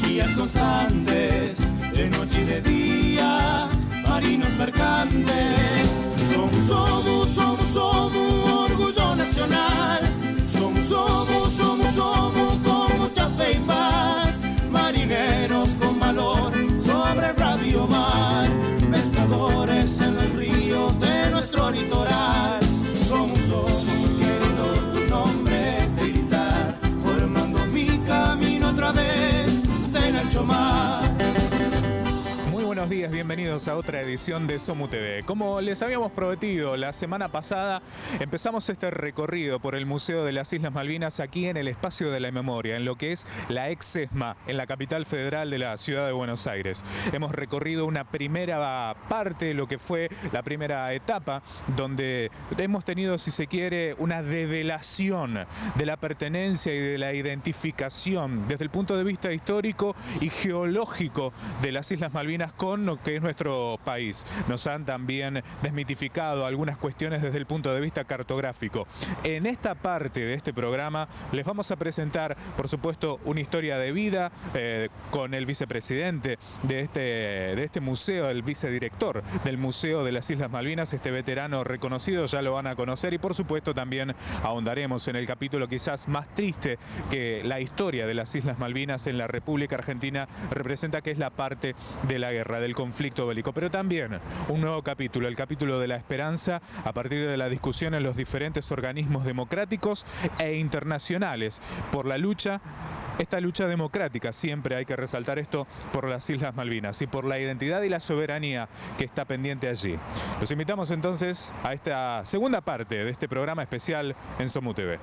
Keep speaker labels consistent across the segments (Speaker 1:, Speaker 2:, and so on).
Speaker 1: vigías constantes, de noche y de día, marinos mercantes. Somos un orgullo nacional. Somos con mucha fe y paz. Marineros con valor sobre el radio mar. Pescadores en los ríos de nuestro litoral. Somos queriendo tu nombre gritar, formando mi camino otra vez del ancho mar.
Speaker 2: Buenos días, bienvenidos a otra edición de SOMU TV. Como les habíamos prometido la semana pasada, empezamos este recorrido por el Museo de las Islas Malvinas aquí en el Espacio de la Memoria, en lo que es la ex ESMA, en la capital federal de la ciudad de Buenos Aires. Hemos recorrido una primera parte, lo que fue la primera etapa, donde hemos tenido, si se quiere, una develación de la pertenencia y de la identificación desde el punto de vista histórico y geológico de las Islas Malvinas con lo que es nuestro país. Nos han también desmitificado algunas cuestiones desde el punto de vista cartográfico. En esta parte de este programa les vamos a presentar, por supuesto, una historia de vida con el vicepresidente de este museo, el vicedirector del Museo de las Islas Malvinas, este veterano reconocido, ya lo van a conocer, y por supuesto también ahondaremos en el capítulo quizás más triste que la historia de las Islas Malvinas en la República Argentina representa, que es la parte de la guerra, del conflicto bélico, pero también un nuevo capítulo, el capítulo de la esperanza, a partir de la discusión en los diferentes organismos democráticos e internacionales por la lucha, esta lucha democrática, siempre hay que resaltar esto, por las Islas Malvinas y por la identidad y la soberanía que está pendiente allí. Los invitamos entonces a esta segunda parte de este programa especial en SOMU TV.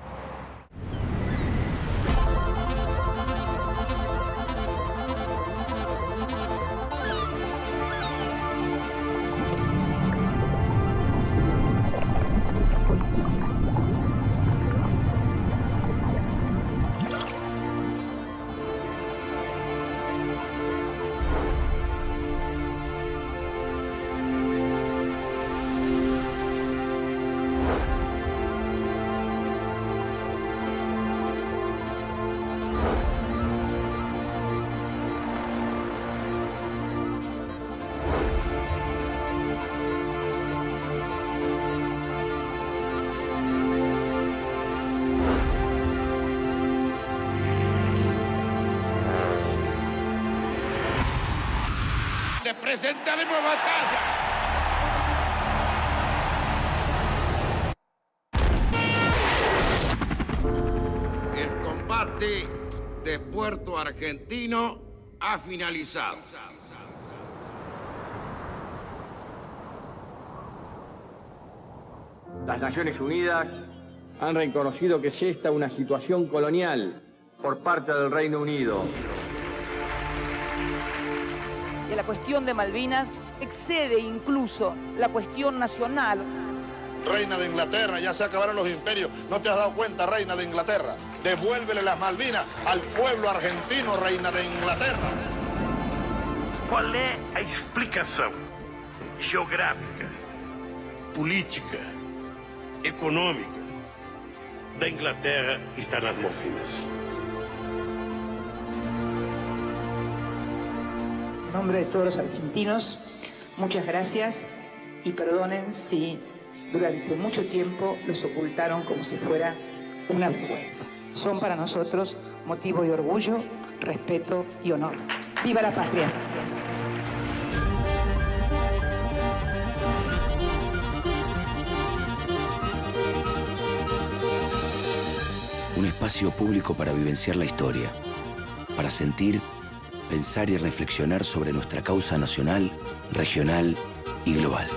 Speaker 3: Le presentaremos batalla. El combate de Puerto Argentino ha finalizado.
Speaker 4: Las Naciones Unidas han reconocido que es esta una situación colonial por parte del Reino Unido.
Speaker 5: Que la cuestión de Malvinas excede incluso la cuestión nacional.
Speaker 6: Reina de Inglaterra, ya se acabaron los imperios. ¿No te has dado cuenta, reina de Inglaterra? Devuélvele las Malvinas al pueblo argentino, reina de Inglaterra.
Speaker 7: Qual é a explicação geográfica, política, econômica da Inglaterra estar nas Malvinas?
Speaker 8: En nombre de todos los argentinos, muchas gracias y perdonen si durante mucho tiempo los ocultaron como si fuera una vergüenza. Son para nosotros motivo de orgullo, respeto y honor. ¡Viva la patria!
Speaker 9: Un espacio público para vivenciar la historia, para sentir, pensar y reflexionar sobre nuestra causa nacional, regional y global.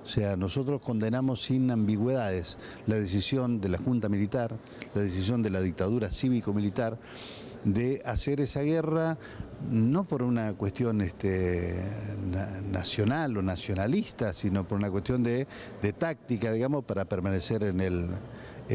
Speaker 10: O sea, nosotros condenamos sin ambigüedades la decisión de la Junta Militar, la decisión de la dictadura cívico-militar de hacer esa guerra, no por una cuestión nacional o nacionalista, sino por una cuestión de táctica, digamos, para permanecer en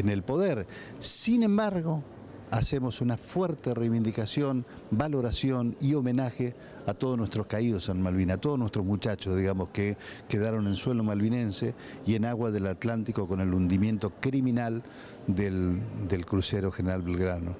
Speaker 10: el poder. Sin embargo, hacemos una fuerte reivindicación, valoración y homenaje a todos nuestros caídos en Malvinas, a todos nuestros muchachos, digamos, que quedaron en suelo malvinense y en agua del Atlántico con el hundimiento criminal del crucero General Belgrano.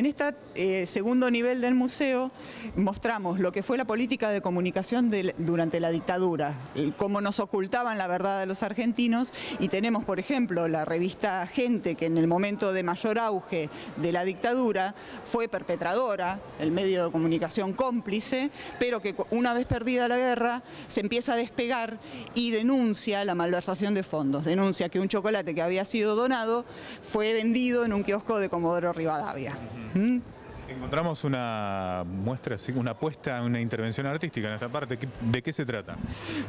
Speaker 11: En este segundo nivel del museo mostramos lo que fue la política de comunicación durante la dictadura, cómo nos ocultaban la verdad a los argentinos, y tenemos, por ejemplo, la revista Gente, que en el momento de mayor auge de la dictadura fue perpetradora, el medio de comunicación cómplice, pero que una vez perdida la guerra se empieza a despegar y denuncia la malversación de fondos, denuncia que un chocolate que había sido donado fue vendido en un kiosco de Comodoro Rivadavia.
Speaker 2: Encontramos una muestra, una apuesta, una intervención artística en esta parte. ¿De qué se trata?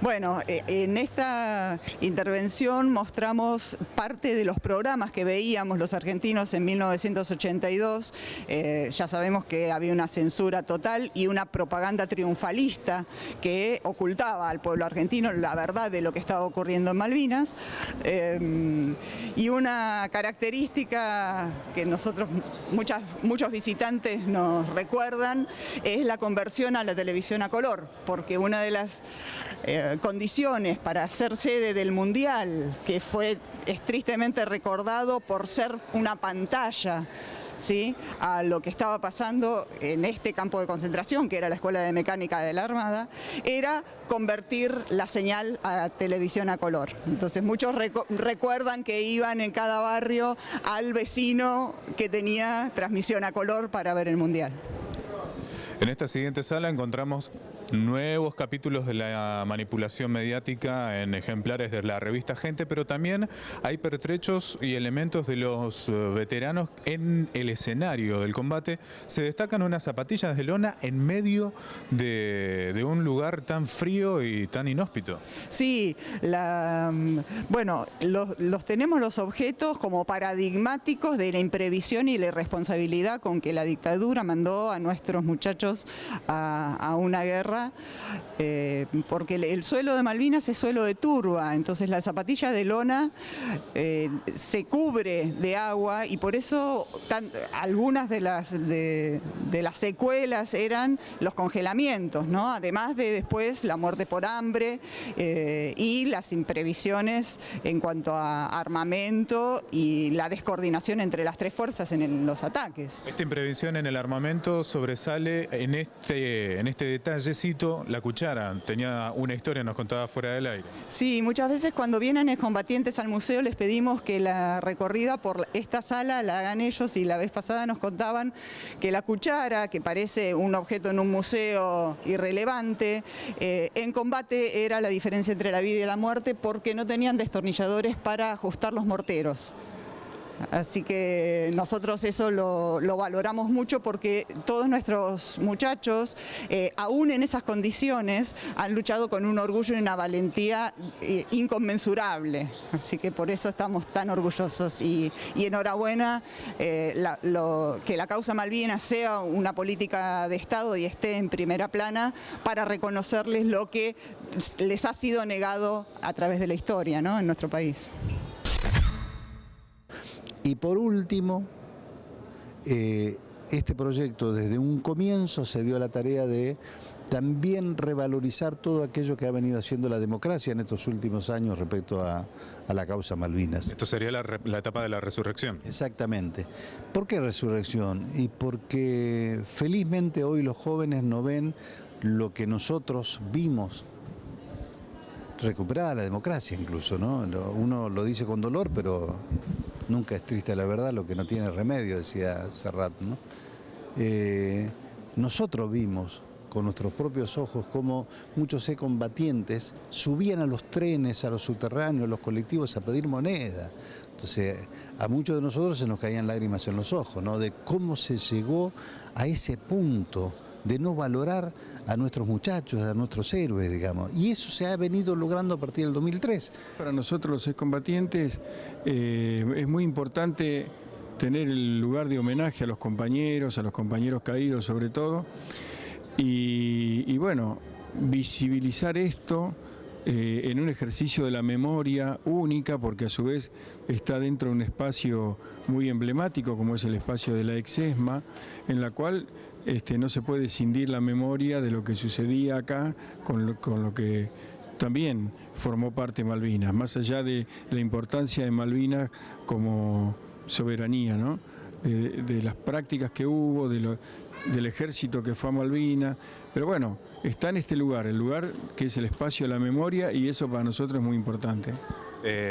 Speaker 11: Bueno, en esta intervención mostramos parte de los programas que veíamos los argentinos en 1982. Ya sabemos que había una censura total y una propaganda triunfalista que ocultaba al pueblo argentino la verdad de lo que estaba ocurriendo en Malvinas. Y una característica que muchos visitantes nos recuerdan es la conversión a la televisión a color, porque una de las condiciones para ser sede del Mundial, que es tristemente recordado por ser una pantalla, ¿sí?, a lo que estaba pasando en este campo de concentración, que era la Escuela de Mecánica de la Armada, era convertir la señal a televisión a color. Entonces muchos recuerdan que iban en cada barrio al vecino que tenía transmisión a color para ver el Mundial.
Speaker 2: En esta siguiente sala encontramos nuevos capítulos de la manipulación mediática en ejemplares de la revista Gente, pero también hay pertrechos y elementos de los veteranos en el escenario del combate. Se destacan unas zapatillas de lona en medio de un lugar tan frío y tan inhóspito.
Speaker 11: Sí, bueno, tenemos los objetos como paradigmáticos de la imprevisión y la irresponsabilidad con que la dictadura mandó a nuestros muchachos a una guerra, porque el suelo de Malvinas es suelo de turba, entonces la zapatilla de lona se cubre de agua, y por eso algunas de las secuelas eran los congelamientos, ¿no? Además de después la muerte por hambre y las imprevisiones en cuanto a armamento y la descoordinación entre las tres fuerzas en los ataques.
Speaker 2: Esta imprevisión en el armamento sobresale en este detallecito. La cuchara tenía una historia, nos contaba fuera del aire.
Speaker 11: Sí, muchas veces cuando vienen excombatientes al museo les pedimos que la recorrida por esta sala la hagan ellos, y la vez pasada nos contaban que la cuchara, que parece un objeto en un museo irrelevante, en combate era la diferencia entre la vida y la muerte, porque no tenían destornilladores para ajustar los morteros. Así que nosotros eso lo valoramos mucho, porque todos nuestros muchachos, aún en esas condiciones, han luchado con un orgullo y una valentía inconmensurable. Así que por eso estamos tan orgullosos y enhorabuena que la causa Malvinas sea una política de Estado y esté en primera plana para reconocerles lo que les ha sido negado a través de la historia, ¿no?, en nuestro país.
Speaker 10: Y por último, este proyecto desde un comienzo se dio a la tarea de también revalorizar todo aquello que ha venido haciendo la democracia en estos últimos años respecto a la causa Malvinas.
Speaker 2: Esto sería la etapa de la resurrección.
Speaker 10: Exactamente. ¿Por qué resurrección? Y porque felizmente hoy los jóvenes no ven lo que nosotros vimos. Recuperada la democracia incluso, ¿no? Uno lo dice con dolor, pero nunca es triste la verdad, lo que no tiene remedio, decía Serrat, ¿no? Nosotros vimos con nuestros propios ojos cómo muchos excombatientes subían a los trenes, a los subterráneos, a los colectivos a pedir moneda. Entonces, a muchos de nosotros se nos caían lágrimas en los ojos, ¿no?, de cómo se llegó a ese punto de no valorar a nuestros muchachos, a nuestros héroes, digamos. Y eso se ha venido logrando a partir del 2003.
Speaker 12: Para nosotros los excombatientes es muy importante tener el lugar de homenaje a los compañeros caídos sobre todo, y bueno, visibilizar esto en un ejercicio de la memoria única, porque a su vez está dentro de un espacio muy emblemático como es el espacio de la ex-ESMA, en la cual no se puede escindir la memoria de lo que sucedía acá con lo que también formó parte de Malvinas, más allá de la importancia de Malvinas como soberanía, ¿no? de las prácticas que hubo, del ejército que fue a Malvinas, pero bueno, está en este lugar, el lugar que es el espacio de la memoria, y eso para nosotros es muy importante.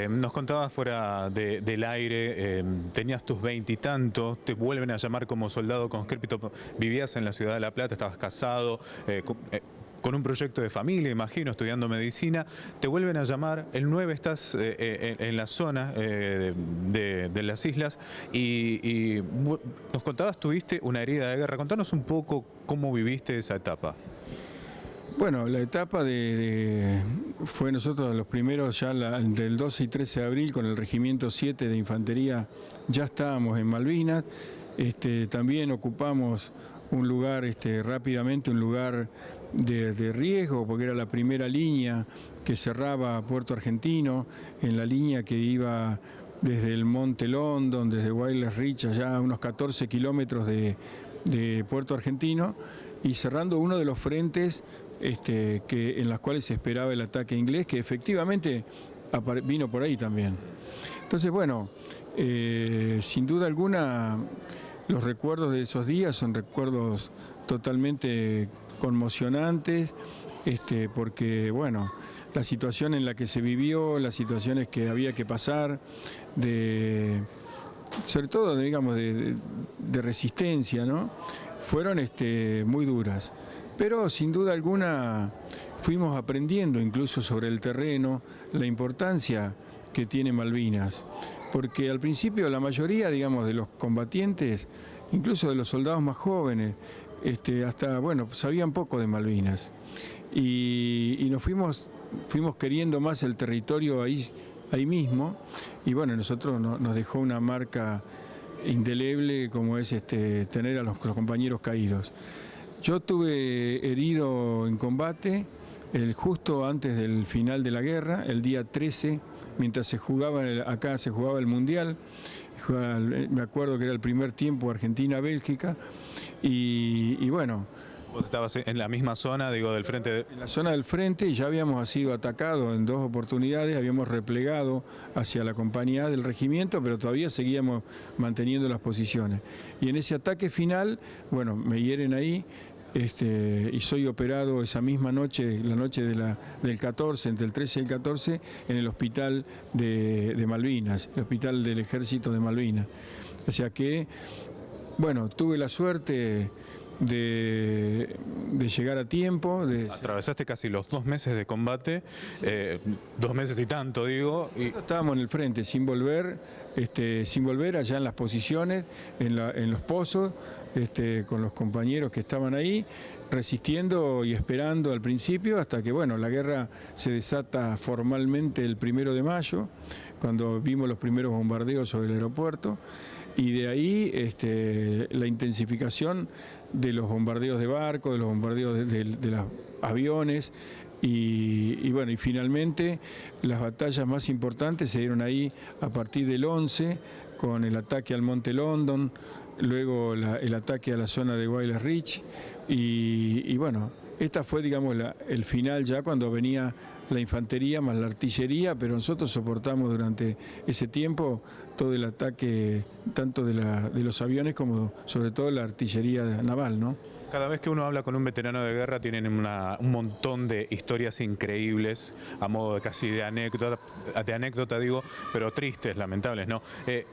Speaker 2: Nos contabas fuera del aire, tenías tus 20 y tantos, te vuelven a llamar como soldado conscripto, vivías en la ciudad de La Plata, estabas casado, con un proyecto de familia, imagino, estudiando medicina, te vuelven a llamar, el 9 estás en la zona de las islas y nos contabas, tuviste una herida de guerra. Contanos un poco cómo viviste esa etapa.
Speaker 12: Bueno, la etapa fue nosotros los primeros ya del 12 y 13 de abril con el Regimiento 7 de Infantería, ya estábamos en Malvinas, también ocupamos un lugar rápidamente, un lugar de riesgo, porque era la primera línea que cerraba Puerto Argentino, en la línea que iba desde el Monte London, desde Wailes Ridge, allá a unos 14 kilómetros de Puerto Argentino, y cerrando uno de los frentes en las cuales se esperaba el ataque inglés, que efectivamente vino por ahí también. Entonces, bueno, sin duda alguna, los recuerdos de esos días son recuerdos totalmente conmocionantes, porque, bueno, la situación en la que se vivió, las situaciones que había que pasar, sobre todo, digamos, de resistencia, ¿no? Fueron muy duras. Pero, sin duda alguna, fuimos aprendiendo incluso sobre el terreno la importancia que tiene Malvinas. Porque al principio la mayoría, digamos, de los combatientes, incluso de los soldados más jóvenes, hasta, bueno, sabían poco de Malvinas. Y nos fuimos queriendo más el territorio ahí mismo, y bueno, nosotros nos dejó una marca indeleble como es tener a los compañeros caídos. Yo tuve herido en combate justo antes del final de la guerra, el día 13, mientras acá se jugaba el Mundial. Me acuerdo que era el primer tiempo Argentina-Bélgica, y bueno.
Speaker 2: ¿Vos estabas en la misma zona, digo, del frente?
Speaker 12: En la zona del frente, y ya habíamos sido atacados en 2 oportunidades, habíamos replegado hacia la compañía del regimiento, pero todavía seguíamos manteniendo las posiciones. Y en ese ataque final, bueno, me hieren ahí, y soy operado esa misma noche, la noche del 14, entre el 13 y el 14, en el hospital de Malvinas, el hospital del Ejército de Malvinas. O sea que, bueno, tuve la suerte de llegar a tiempo.
Speaker 2: Atravesaste casi los 2 meses de combate, 2 meses y tanto, digo. Y
Speaker 12: estábamos en el frente, sin volver allá en las posiciones, en los pozos, con los compañeros que estaban ahí, resistiendo y esperando al principio, hasta que, bueno, la guerra se desata formalmente el 1 de mayo, cuando vimos los primeros bombardeos sobre el aeropuerto. Y de ahí la intensificación de los bombardeos de barcos, de los bombardeos de los aviones, y bueno, y finalmente las batallas más importantes se dieron ahí a partir del 11, con el ataque al Monte London, luego el ataque a la zona de Wailes Ridge, y bueno, esta fue, digamos, el final ya cuando venía la infantería más la artillería, pero nosotros soportamos durante ese tiempo todo el ataque, tanto de los aviones como sobre todo la artillería naval, ¿no?
Speaker 2: Cada vez que uno habla con un veterano de guerra tienen un montón de historias increíbles, a modo de casi de anécdota digo, pero tristes, lamentables, ¿no?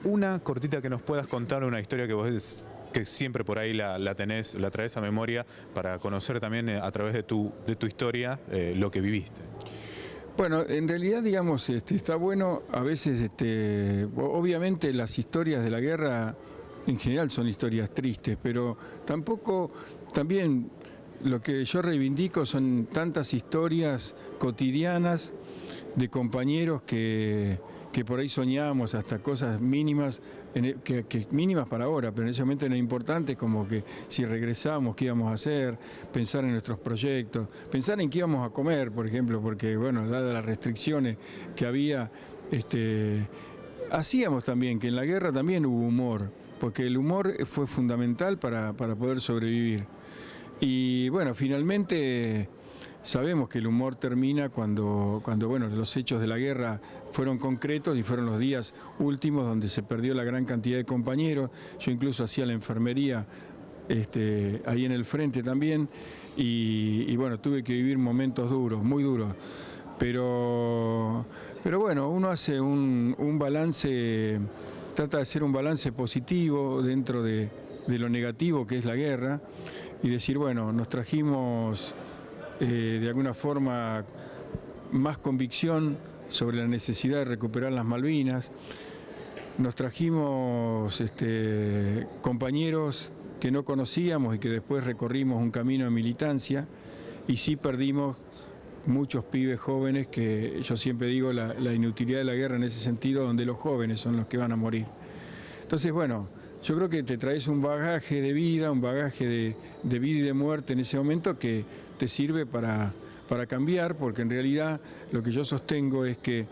Speaker 2: Una cortita que nos puedas contar, una historia que vos que siempre por ahí la traes a memoria para conocer también a través de tu historia lo que viviste.
Speaker 12: Bueno, en realidad, digamos, está bueno a veces, obviamente las historias de la guerra en general son historias tristes, pero también lo que yo reivindico son tantas historias cotidianas de compañeros que por ahí soñábamos hasta cosas mínimas, que mínimas para ahora, pero en ese momento eran importantes, como que si regresamos, qué íbamos a hacer, pensar en nuestros proyectos, pensar en qué íbamos a comer, por ejemplo, porque, bueno, dadas las restricciones que había, hacíamos también, que en la guerra también hubo humor, porque el humor fue fundamental para poder sobrevivir. Y, bueno, finalmente sabemos que el humor termina cuando bueno, los hechos de la guerra fueron concretos y fueron los días últimos donde se perdió la gran cantidad de compañeros. Yo incluso hacía la enfermería ahí en el frente también y bueno, tuve que vivir momentos duros, muy duros. Pero bueno, uno hace un balance, trata de hacer un balance positivo dentro de lo negativo que es la guerra y decir, bueno, nos trajimos de alguna forma más convicción sobre la necesidad de recuperar las Malvinas, nos trajimos compañeros que no conocíamos y que después recorrimos un camino de militancia y sí perdimos muchos pibes jóvenes que yo siempre digo la inutilidad de la guerra en ese sentido, donde los jóvenes son los que van a morir. Entonces, bueno, yo creo que te traes un bagaje de vida, un bagaje de vida y de muerte en ese momento que te sirve para cambiar, porque en realidad lo que yo sostengo es que,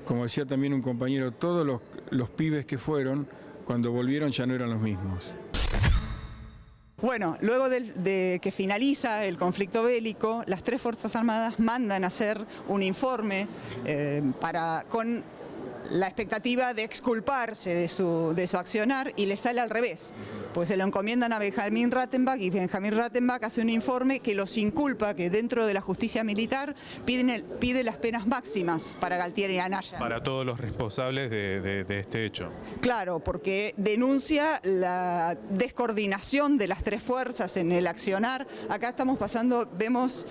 Speaker 12: como decía también un compañero, todos los pibes que fueron, cuando volvieron ya no eran los mismos.
Speaker 11: Bueno, luego de que finaliza el conflicto bélico, las tres Fuerzas Armadas mandan a hacer un informe con la expectativa de exculparse de su accionar y le sale al revés, pues se lo encomiendan a Benjamín Rattenbach y Benjamín Rattenbach hace un informe que los inculpa, que dentro de la justicia militar pide las penas máximas para Galtieri y Anaya.
Speaker 2: Para todos los responsables de este hecho. Claro,
Speaker 11: porque denuncia la descoordinación de las tres fuerzas en el accionar. Acá vemos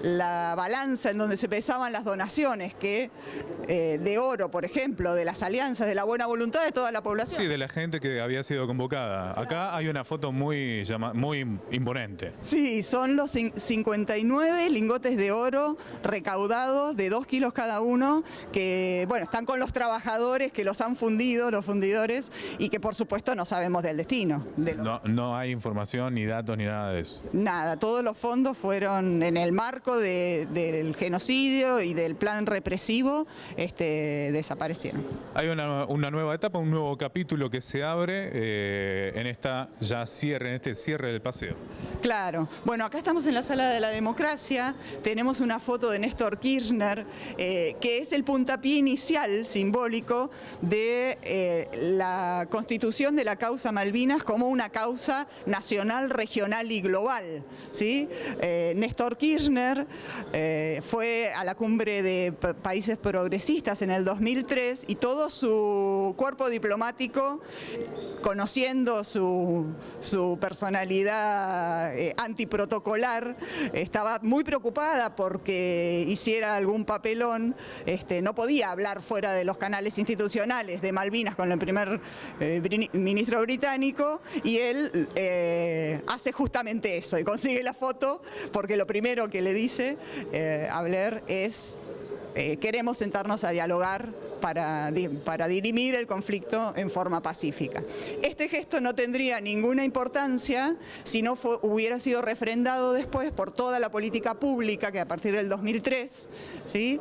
Speaker 11: la balanza en donde se pesaban las donaciones de oro, por ejemplo, de las alianzas, de la buena voluntad de toda la población.
Speaker 2: Sí, de la gente que había sido convocada. Acá hay una foto muy imponente.
Speaker 11: Sí, son los 59 lingotes de oro recaudados de 2 kilos cada uno, que bueno, están con los trabajadores que los han fundido, los fundidores, y que por supuesto no sabemos del destino.
Speaker 2: No hay información, ni datos, ni nada de eso.
Speaker 11: Nada, todos los fondos fueron en el marco del genocidio y del plan represivo, desaparecieron.
Speaker 2: Hay una nueva etapa, un nuevo capítulo que se abre en este cierre del paseo.
Speaker 11: Claro. Bueno, acá estamos en la Sala de la Democracia, tenemos una foto de Néstor Kirchner, que es el puntapié inicial simbólico de la constitución de la causa Malvinas como una causa nacional, regional y global, ¿sí? Néstor Kirchner fue a la cumbre de países progresistas en el 2003 y todo su cuerpo diplomático, conociendo su personalidad antiprotocolar, estaba muy preocupada porque hiciera algún papelón, no podía hablar fuera de los canales institucionales de Malvinas con el primer ministro británico, y él hace justamente eso y consigue la foto porque lo primero que le dice a Blair es: queremos sentarnos a dialogar para dirimir el conflicto en forma pacífica. Este gesto no tendría ninguna importancia si no hubiera sido refrendado después por toda la política pública que a partir del 2003, ¿sí?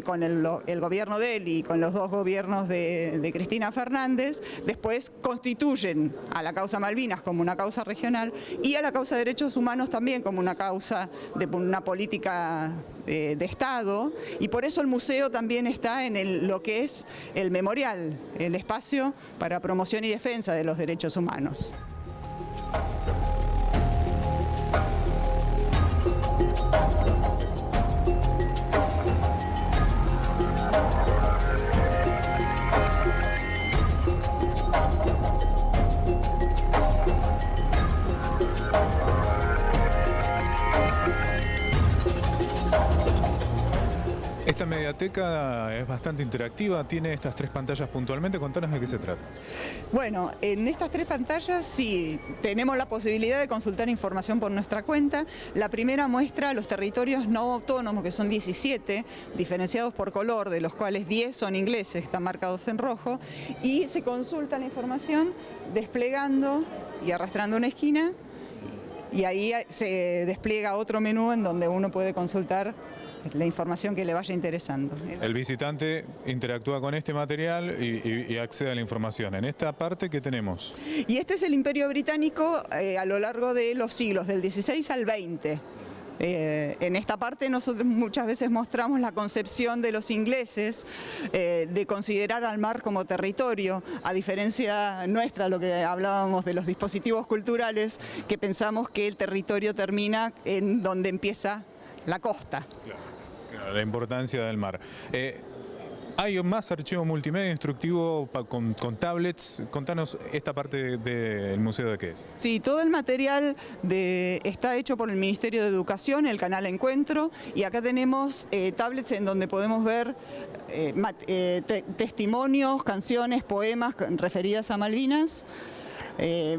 Speaker 11: Con el gobierno de él y con los dos gobiernos de Cristina Fernández, después constituyen a la causa Malvinas como una causa regional y a la causa de derechos humanos también como una causa de una política de Estado, y por eso el museo también está en lo que es el memorial, el espacio para promoción y defensa de los derechos humanos.
Speaker 2: Esta mediateca es bastante interactiva, tiene estas tres pantallas puntualmente. Contanos de qué se trata.
Speaker 11: Bueno, en estas tres pantallas sí tenemos la posibilidad de consultar información por nuestra cuenta. La primera muestra los territorios no autónomos, que son 17, diferenciados por color, de los cuales 10 son ingleses, están marcados en rojo, y se consulta la información desplegando y arrastrando una esquina, y ahí se despliega otro menú en donde uno puede consultar la información que le vaya interesando.
Speaker 2: El visitante interactúa con este material y accede a la información. En esta parte, ¿qué tenemos?
Speaker 11: Y este es el Imperio Británico a lo largo de los siglos, del XVI al XX. En esta parte nosotros muchas veces mostramos la concepción de los ingleses de considerar al mar como territorio, a diferencia nuestra, lo que hablábamos de los dispositivos culturales, que pensamos que el territorio termina en donde empieza la costa.
Speaker 2: Claro, la importancia del mar. Hay más archivo multimedia instructivo con tablets. Contanos esta parte del museo de qué es.
Speaker 11: Sí, todo el material está hecho por el Ministerio de Educación, el canal Encuentro, y acá tenemos tablets en donde podemos ver testimonios, canciones, poemas referidas a Malvinas.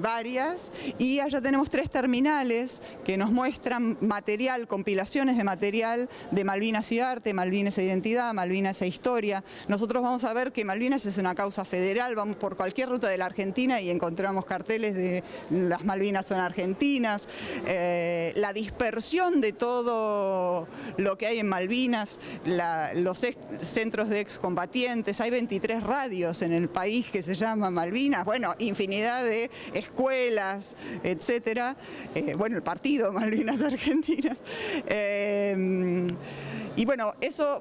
Speaker 11: Varias, y allá tenemos 3 terminales que nos muestran material, compilaciones de material de Malvinas y arte, Malvinas e identidad, Malvinas e historia. Nosotros vamos a ver que Malvinas es una causa federal, vamos por cualquier ruta de la Argentina y encontramos carteles de las Malvinas son argentinas, la dispersión de todo lo que hay en Malvinas, los centros de excombatientes, hay 23 radios en el país que se llaman Malvinas, bueno, infinidad de escuelas, etcétera, bueno, el partido Malvinas Argentinas, y bueno, eso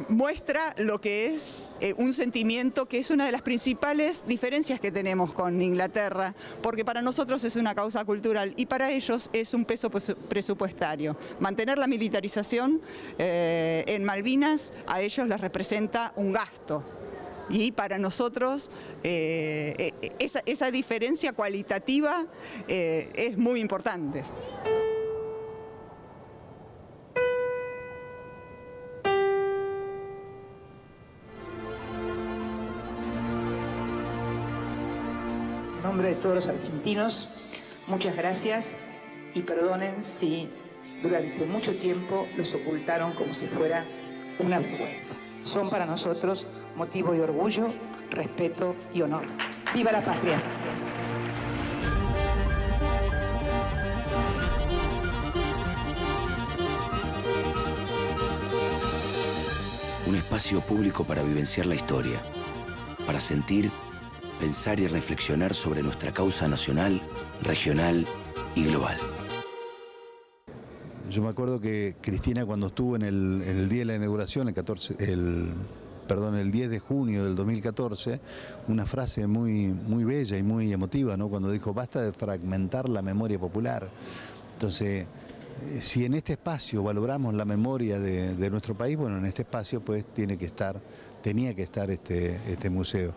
Speaker 11: muestra lo que es un sentimiento que es una de las principales diferencias que tenemos con Inglaterra, porque para nosotros es una causa cultural y para ellos es un peso presupuestario. Mantener la militarización en Malvinas a ellos les representa un gasto. Y para nosotros esa diferencia cualitativa es muy importante.
Speaker 8: En nombre de todos los argentinos, muchas gracias y perdonen si durante mucho tiempo los ocultaron como si fuera una vergüenza. Son para nosotros motivo de orgullo, respeto y honor. ¡Viva la patria!
Speaker 9: Un espacio público para vivenciar la historia, para sentir, pensar y reflexionar sobre nuestra causa nacional, regional y global.
Speaker 10: Yo me acuerdo que Cristina, cuando estuvo en el día de la inauguración, el 10 de junio del 2014, una frase muy bella y muy emotiva, ¿no? Cuando dijo, basta de fragmentar la memoria popular. Entonces, si en este espacio valoramos la memoria de nuestro país, bueno, en este espacio pues tenía que estar este museo.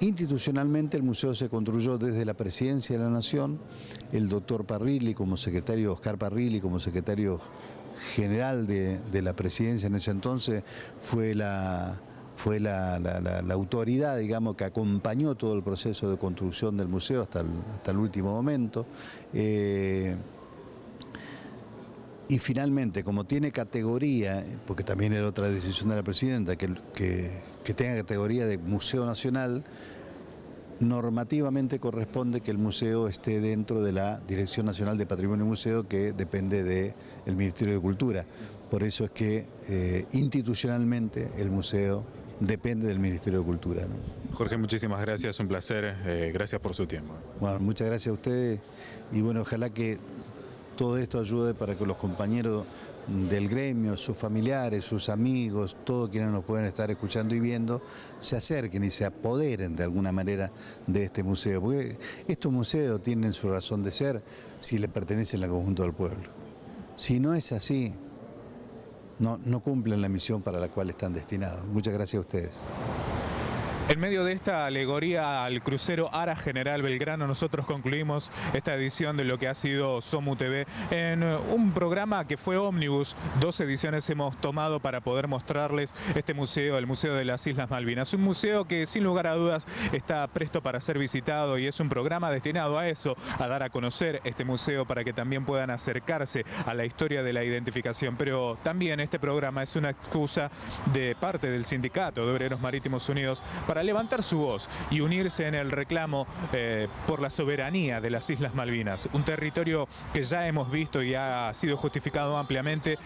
Speaker 10: Institucionalmente el museo se construyó desde la Presidencia de la Nación, el doctor Parrilli como secretario, Oscar Parrilli como secretario general de la Presidencia en ese entonces, fue la autoridad, digamos, que acompañó todo el proceso de construcción del museo hasta el último momento. Y finalmente, como tiene categoría, porque también era otra decisión de la presidenta, que tenga categoría de Museo Nacional, normativamente corresponde que el museo esté dentro de la Dirección Nacional de Patrimonio y Museo, que depende del Ministerio de Cultura. Por eso es que institucionalmente el museo depende del Ministerio de Cultura, ¿no?
Speaker 2: Jorge, muchísimas gracias, un placer, gracias por su tiempo.
Speaker 10: Bueno, muchas gracias a ustedes y bueno, ojalá que todo esto ayude para que los compañeros del gremio, sus familiares, sus amigos, todos quienes nos pueden estar escuchando y viendo, se acerquen y se apoderen de alguna manera de este museo. Porque estos museos tienen su razón de ser si le pertenecen al conjunto del pueblo. Si no es así, no cumplen la misión para la cual están destinados. Muchas gracias a ustedes.
Speaker 2: En medio de esta alegoría al crucero Ara General Belgrano, nosotros concluimos esta edición de lo que ha sido SOMU TV en un programa que fue ómnibus. 2 ediciones hemos tomado para poder mostrarles este museo, el Museo de las Islas Malvinas. Un museo que sin lugar a dudas está presto para ser visitado y es un programa destinado a eso, a dar a conocer este museo para que también puedan acercarse a la historia de la identificación. Pero también este programa es una excusa de parte del Sindicato de Obreros Marítimos Unidos para para levantar su voz y unirse en el reclamo por la soberanía de las Islas Malvinas, un territorio que ya hemos visto y ha sido justificado ampliamente,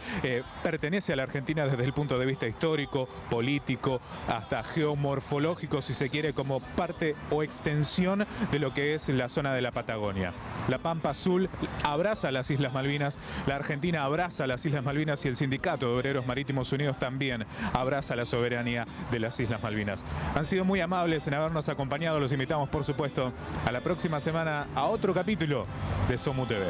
Speaker 2: pertenece a la Argentina desde el punto de vista histórico, político, hasta geomorfológico, si se quiere, como parte o extensión de lo que es la zona de la Patagonia. La Pampa Azul abraza a las Islas Malvinas, la Argentina abraza a las Islas Malvinas y el Sindicato de Obreros Marítimos Unidos también abraza la soberanía de las Islas Malvinas. Han sido muy amables en habernos acompañado, los invitamos por supuesto a la próxima semana a otro capítulo de SOMU TV.